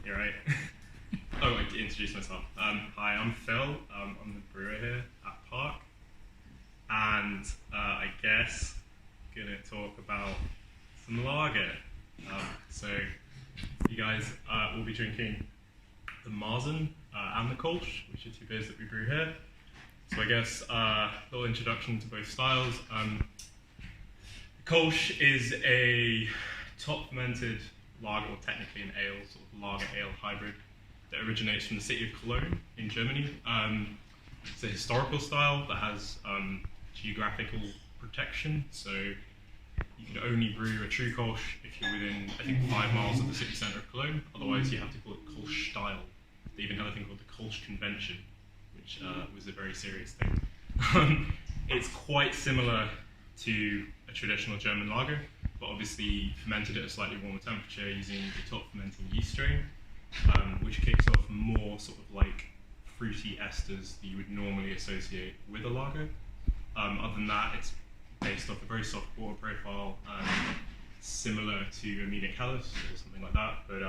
You're right. Oh, I can introduce myself. Hi, I'm Phil. I'm the brewer here at Park, and I guess gonna talk about some lager. So you guys will be drinking the Marzen and the Kölsch, which are two beers that we brew here. So I guess a little introduction to both styles. Kölsch is a top fermented lager, or technically an ale, sort of lager-ale hybrid that originates from the city of Cologne in Germany. It's a historical style that has geographical protection, so you can only brew a true Kölsch if you're within, I think, 5 miles of the city centre of Cologne. Otherwise, you have to call it Kölsch style. They even have a thing called the Kölsch Convention, which was a very serious thing. It's quite similar to a traditional German lager, but obviously fermented at a slightly warmer temperature using the top fermenting yeast strain, which kicks off more sort of like fruity esters that you would normally associate with a lager. Other than that, it's based off a very soft water profile, similar to a medium Helles or something like that, but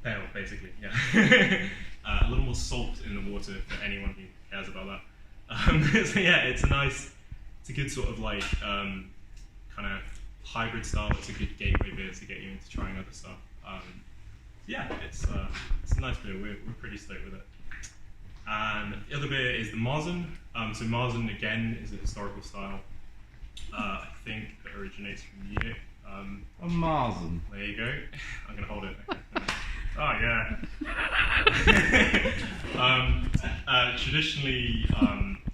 pale, basically, yeah. A little more salt in the water for anyone who cares about that. So yeah, it's a good sort of like kind of hybrid style. It's a good gateway beer to get you into trying other stuff. Yeah, it's a nice beer. We're pretty stoked with it. And the other beer is the Marzen. So Marzen again is a historical style. I think that originates from Munich. A Marzen. There you go. I'm gonna hold it. Oh yeah. Traditionally,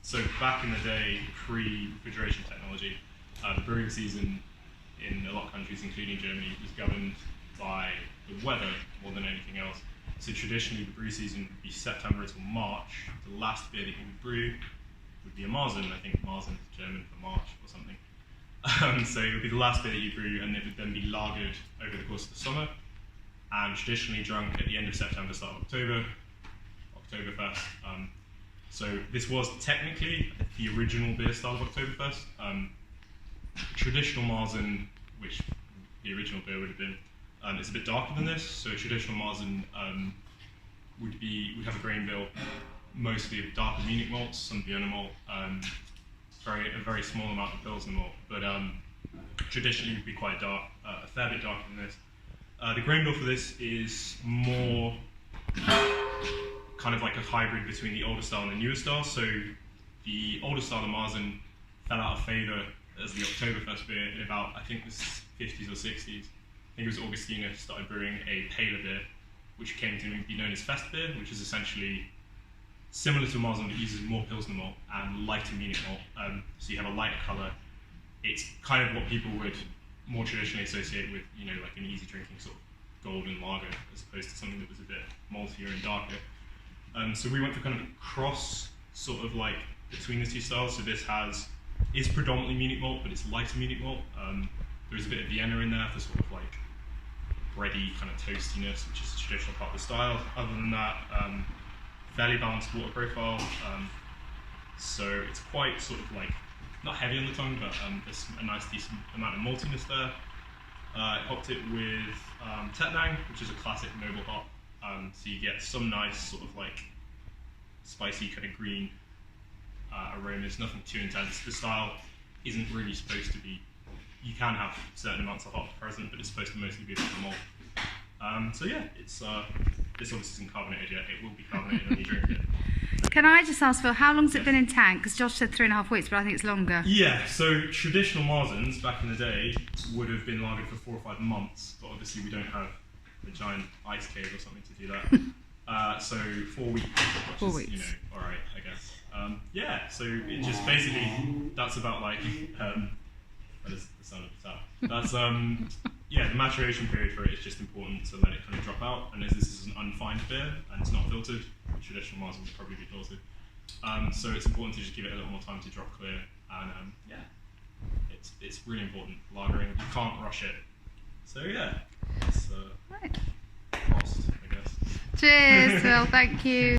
so back in the day, pre-refrigeration technology, the brewing season in a lot of countries, including Germany, was governed by the weather more than anything else. So traditionally, the brew season would be September until March. The last beer that you would brew would be a Marzen. I think Marzen is German for March or something. So it would be the last beer that you brew, and it would then be lagered over the course of the summer, and traditionally drunk at the end of September, start of October, Oktoberquest. So this was technically the original beer style of Oktoberquest. Traditional Marzen, which the original beer would have been, it's a bit darker than this. So a traditional Marzen would have a grain bill, mostly of darker Munich malts, some Vienna malt, a very small amount of Pilsner malt, but traditionally would be quite dark, a fair bit darker than this. The grain bill for this is more kind of like a hybrid between the older style and the newer style. So the older style, the Marzen, fell out of favour as the Oktoberfest beer in about, I think, the 50s or 60s. I think it was Augustinus started brewing a paler beer, which came to be known as Fest beer, which is essentially similar to Marzen but uses more Pilsner malt and lighter Munich malt. So you have a lighter colour. It's kind of what people would more traditionally associate with, like an easy drinking sort of golden lager, as opposed to something that was a bit maltier and darker. So we went for kind of a cross sort of like between the two styles. So this is predominantly Munich malt, but it's lighter Munich malt. There is a bit of Vienna in there for sort of like bready kind of toastiness, which is a traditional part of the style. Other than that, fairly balanced water profile. So it's quite sort of like, not heavy on the tongue, but there's a nice decent amount of maltiness there. I hopped it with Tettnang, which is a classic noble hop. So you get some nice sort of like spicy kind of green aromas, nothing too intense. The style isn't really supposed to be, you can have certain amounts of hops present, but it's supposed to mostly be the malt. So yeah, this obviously isn't carbonated yet. It will be carbonated when you drink it. Can I just ask, Phil, how long's it been in tank? Because Josh said 3.5 weeks, but I think it's longer. Yeah, so traditional Marzens back in the day would have been lagered for 4 or 5 months, but obviously we don't have a giant ice cave or something to do that. So 4 weeks, which 4 is, weeks. alright, I guess. Yeah, so it just basically, that's about like, that is the sound of the tap. That's, yeah, the maturation period for it is just important to let it kind of drop out, and as this is an unfined beer and it's not filtered, the traditional Marzen would probably be filtered. So it's important to just give it a little more time to drop clear, and yeah, it's really important. Lagering, you can't rush it. So yeah, it's Right. frost, I guess. Cheers, Phil, thank you.